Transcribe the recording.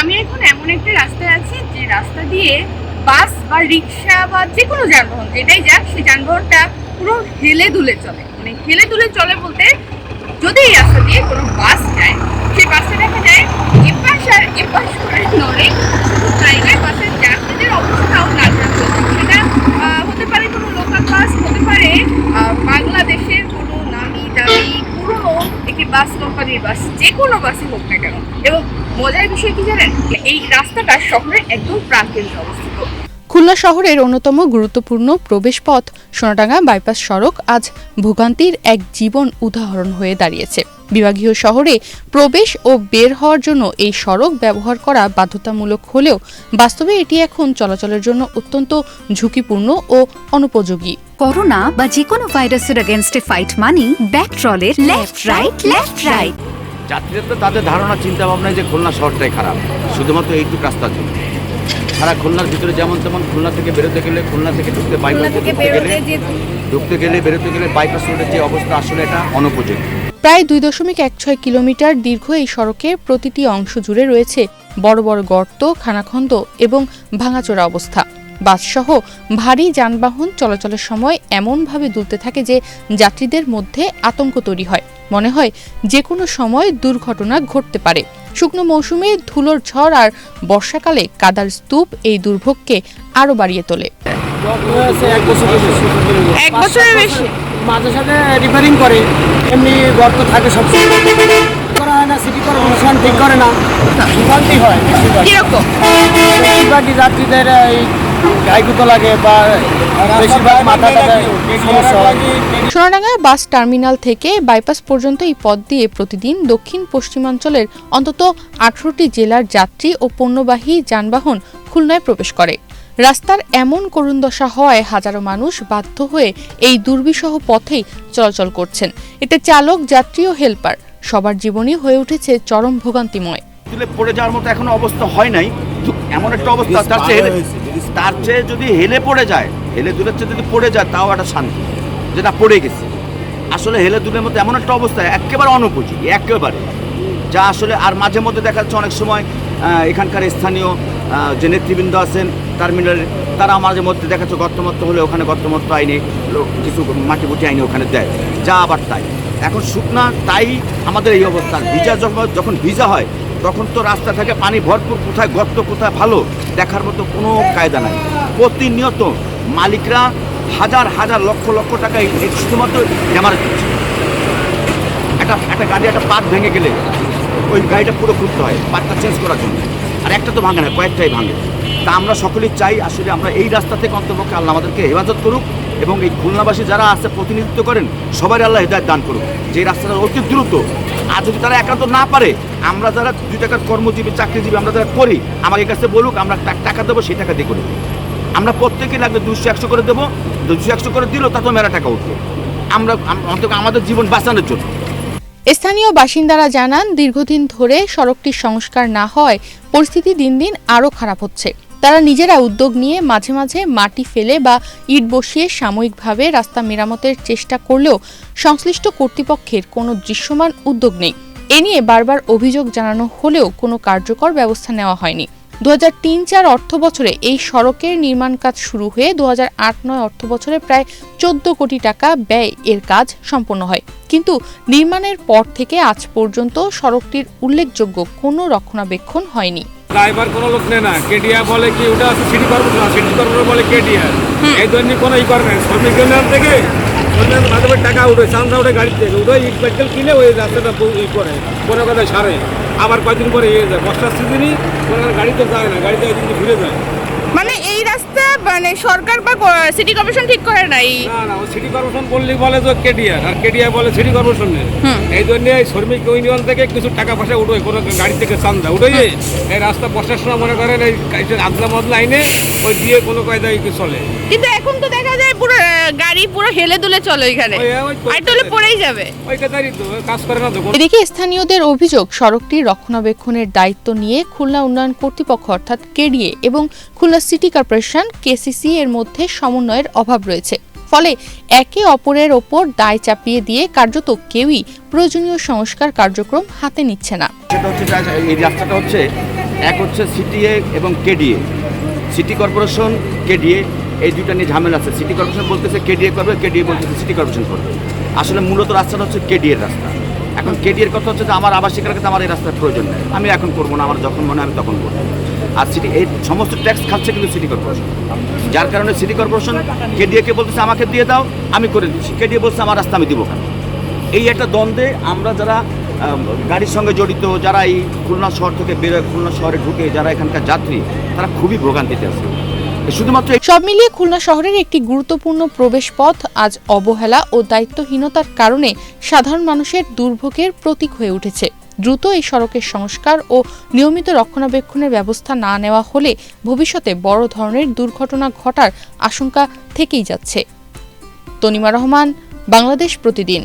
আমি এখন এমন একটা রাস্তায় আছি যে রাস্তা দিয়ে বাস বা রিক্সা বা যে কোনো যানবাহন যেটাই যাক সেই যানবাহনটা পুরো হেলে দুলে চলে। মানে হেলে দুলে চলে বলতে যদি এই রাস্তা দিয়ে কোনো বাস যায় সেই বাসে দেখা যায় এপাশ আর এপাশ করে নড়ে। শুধু তাই নয়, বাসের যাত্রীদের অবস্থাও নাজেহাল হয়েছে। সেটা হতে পারে কোনো লোকাল বাস, হতে পারে বাংলাদেশের কোনো নামি দামি পুরনো একটি বাস কোম্পানির বাস, যে কোনো বাসই হোক না কেন। এবং মজার বিষয় কি জানেন, এই রাস্তাটা শহরের একদম প্রাণকেন্দ্রে অবস্থিত। খুলনা শহরের অন্যতম গুরুত্বপূর্ণ প্রবেশপথ সোনাডাঙ্গা বাইপাস সড়ক আজ ভোগান্তির এক জীবন উদাহরণ হয়ে দাঁড়িয়েছে। বিভাগীয় শহরে প্রবেশ ও বের হওয়ার জন্য এই সড়ক ব্যবহার করা বাধ্যতামূলক হলেও বাস্তবে এটি এখন চলাচলের জন্য অত্যন্ত ঝুঁকিপূর্ণ ও অনুপযোগী। করোনা বা যে কোনো ভাইরাসের এগেইনস্টে ফাইট মানি ব্যাকট্রলের লেফট রাইট। যাত্রীদের তো তাদের ধারণা চিন্তা ভাবনা যে খুলনা শহরটাই খারাপ, শুধুমাত্র এইটুকু রাস্তার জন্য। সারা খুলনার ভিতরে যেমন তেমন খুলনা থেকে বেরোতে গেলে, খুলনা থেকে ঢুকতে গেলে বেরোতে গেলে বাইপাস রোডের যে অবস্থা, আসলে এটা অনুপযোগী। প্রায় 2.16 কিলোমিটার দীর্ঘ এই সড়কের প্রতিটি অংশ জুড়ে রয়েছে বড় বড় গর্ত, খানাখন্দ এবং ভাঙাচোরা অবস্থা। বাসসহ ভারী যানবাহন চলাচলের সময় এমনভাবে দুলতে থাকে যে যাত্রীদের মধ্যে আতঙ্ক তৈরি হয়। মনে হয় যে কোনো সময় দুর্ঘটনা ঘটতে পারে। শুকনো মৌসুমে ধুলোর ঝড় আর বর্ষাকালে কাদার স্তূপ এই দুর্ভোগকে আরও বাড়িয়ে তোলে। এক বছরের বেশি মাঝে সাথে রিপেয়ারিং করে, এমনি গর্ত থাকে সব করা হয় না। সিটি কর্পোরেশন ঠিক করে না, ভোগান্তি হয়। কিরকম বেশিরভাগই যাত্রীদের এই গাইগুতো লাগে বা বেশিরভাগ মাথা ব্যথার সমস্যা হয়। সোনাডাঙ্গা বাস টার্মিনাল থেকে বাইপাস পর্যন্ত এই পথ দিয়ে প্রতিদিন দক্ষিণ পশ্চিমাঞ্চলের অন্তত 18টি জেলার যাত্রী ও পণ্যবাহী যানবাহন খুলনায় প্রবেশ করে। রাস্তার এমন করুণ দশা হওয়ায় হাজারো মানুষ বাধ্য হয়ে এই দুর্বিষহ পথেই চলাচল করছেন। এতে চালক, যাত্রী ও হেলপার সবার জীবনই হয়ে উঠেছে চরম ভোগান্তিময়। পড়ে যাওয়ার মতো এখনো অবস্থা হয় নাই, এমন একটা অবস্থা। তার চেয়ে যদি হেলে পড়ে যায়, হেলে দূরের চেয়ে যদি পড়ে যায় তাও একটা শান্তি, যেটা পড়ে গেছে। আসলে হেলে দূরের মতো এমন একটা অবস্থা একেবারে অনুপযোগী, একেবারে যা আসলে। আর মাঝে মধ্যে দেখা যাচ্ছে অনেক সময় এখানকার স্থানীয় যে নেতৃবৃন্দ আছেন টার্মিনালে, তারা মাঝে মধ্যে দেখা যাচ্ছে গর্তমত্ত হলে ওখানে গর্তমত্ত আইনে কিছু মাটিবুটি আইনে ওখানে দেয়, যা আবার তাই। এখন শুকনা তাই আমাদের এই অবস্থা। ভিজা যখন ভিজা হয় তখন তো রাস্তা থেকে পানি ভরপুর, কোথায় গর্ত কোথায় ভালো দেখার মতো কোনো কায়দা নাই। প্রতিনিয়ত মালিকরা হাজার হাজার লক্ষ লক্ষ টাকা শুধুমাত্র ড্যামারেজ দিচ্ছে। একটা গাড়ি একটা পাত ভেঙে গেলে ওই গাড়িটা পুরো খুলতে হয় পাতটা চেঞ্জ করার জন্য, আর একটা তো ভাঙে না, কয়েকটাই ভাঙে। তা আমরা সকলেই চাই আসলে আমরা এই রাস্তা থেকে অন্তপক্ষে আল্লাহ আমাদেরকে হেফাজত করুক, এবং এই খুলনাবাসী যারা আছে প্রতিনিধিত্ব করেন সবাই আল্লাহ হেদায়েত দান করুক যে এই রাস্তাটা অতি দ্রুত। আর যদি তারা একান্ত না পারে, আমরা যারা 2 টাকার কর্মজীবী চাকরিজীবী আমরা যারা করি, আমাদের কাছে বলুক, আমরা টাকা দেবো, সেই টাকা দিয়ে করি। আমরা প্রত্যেকেই লাগবে 200-100 করে দেবো, 200-100 করে দিলেও তাতেও মেলা টাকা উঠবে, আমরা অন্তত আমাদের জীবন বাঁচানোর জন্য। স্থানীয় বাসিন্দারা জানান, দীর্ঘদিন ধরে সড়কটির সংস্কার না হওয়ায় পরিস্থিতি দিন দিন আরও খারাপ হচ্ছে। তারা নিজেরা উদ্যোগ নিয়ে মাঝে মাঝে মাটি ফেলে বা ইট বসিয়ে সাময়িকভাবে রাস্তা মেরামতের চেষ্টা করলেও সংশ্লিষ্ট কর্তৃপক্ষের কোনো দৃশ্যমান উদ্যোগ নেই। এ নিয়ে বারবার অভিযোগ জানানো হলেও কোনো কার্যকর ব্যবস্থা নেওয়া হয়নি। 2003-04 অর্থ বছরে এই সড়কের নির্মাণ কাজ শুরু হয়ে 2008-09 অর্থ বছরে প্রায় 14 কোটি টাকা ব্যয় এর কাজ সম্পন্ন হয়। কিন্তু নির্মাণের পর থেকে আজ পর্যন্ত সড়কটির উল্লেখযোগ্য কোনো রক্ষণাবেক্ষণ হয়নি। ড্রাইভার কোনো লোক নেয় না, কেডিআর বলে কি ওটা আছে সিটি কর্পোরেশন, সিটি কর্পোরেশন বলে কেডিআর, এই ধরনের কোনো করে না। শ্রমিক ইউনিয়ন থেকে মাঝে টাকা উঠে, চান্দা উঠে গাড়ি থেকে উঠে ইট পাইকেল কিনে ওই রাস্তাটা করে কোনো কথা সারে, আবার কয়েকদিন পরে ইয়ে যায়। বর্ষার সিজনই গাড়ি তো যায় না, গাড়িতে একদিন ঘুরে যায়। মানে এই রাস্তা মানে সরকার বা সিটি কর্পোরেশন ঠিক করে নাই? না, সিটি কর্পোরেশন বললে বলে যে কেডিআর, আর কেডিআর বলে সিটি কর্পোরেশনের। এই জন্য শ্রমিক ইউনিয়ন থেকে কিছু টাকা পয়সা উঠে, কোনো গাড়ি থেকে চান্দা উঠে এই রাস্তা বর্ষার সময় মনে করেন এই আদলা মদলা আইনে ওই দিয়ে কোনো কায়দা চলে। কিন্তু এখন তো দেখা যায় পুরো গাড়ি পুরো হেলে দুলে চলে, এখানে আর তোলে পড়েই যাবে। ওই কাজই তো কাজ করে না তো। এদিকে স্থানীয়দের অভিযোগ, সড়কটির রক্ষণাবেক্ষণের দায়িত্ব নিয়ে খুলনা উন্নয়ন কর্তৃপক্ষ অর্থাৎ কেডিএ এবং খুলনা সিটি কর্পোরেশন কেসিসি এর মধ্যে সমন্বয়ের অভাব রয়েছে। ফলে একে অপরের ওপর দায় চাপিয়ে দিয়ে কার্যত কেউই প্রয়োজনীয় সংস্কার কার্যক্রম হাতে নিচ্ছে না। সেটা হচ্ছে এই রাস্তাটা হচ্ছে এক হচ্ছে সিটিএ এবং কেডিএ, সিটি কর্পোরেশন কেডিএ, এই দুইটা নিয়ে ঝামেলা আছে। সিটি কর্পোরেশন বলতেছে কেডিএ করবে, কেডিএ বলতেছে সিটি কর্পোরেশন করবে। আসলে মূলত রাস্তাটা হচ্ছে কেডিএর রাস্তা। এখন কেডিএর কথা হচ্ছে যে আমার আবাসিকের কাছে আমার এই রাস্তার প্রয়োজন নেই, আমি এখন করবো না, আমার যখন মনে হয় আমি তখন করবো। আর সিটি এই সমস্ত ট্যাক্স খাচ্ছে কিন্তু সিটি কর্পোরেশন, যার কারণে সিটি কর্পোরেশন কেডিএকে বলতেছে আমাকে দিয়ে দাও, আমি করে দিচ্ছি, কেডিএ বলছে আমার রাস্তা আমি দিব কেন। এই একটা দ্বন্দ্বে আমরা যারা গাড়ির সঙ্গে জড়িত, যারা এই খুলনা শহর থেকে বেরোয়, খুলনা শহরে ঢুকে যারা এখানকার যাত্রী, তারা খুবই ভোগান্তিতে আছে। শুধুমাত্র সব মিলিয়ে খুলনা শহরের একটি গুরুত্বপূর্ণ প্রবেশপথ আজ অবহেলা ও দায়িত্বহীনতার কারণে সাধারণ মানুষের দুর্ভোগের প্রতীক হয়ে উঠেছে। দ্রুত এই সড়কের সংস্কার ও নিয়মিত রক্ষণাবেক্ষণের ব্যবস্থা না নেওয়া হলে ভবিষ্যতে বড় ধরনের দুর্ঘটনা ঘটার আশঙ্কা থেকেই যাচ্ছে। তনিমা রহমান, বাংলাদেশ প্রতিদিন।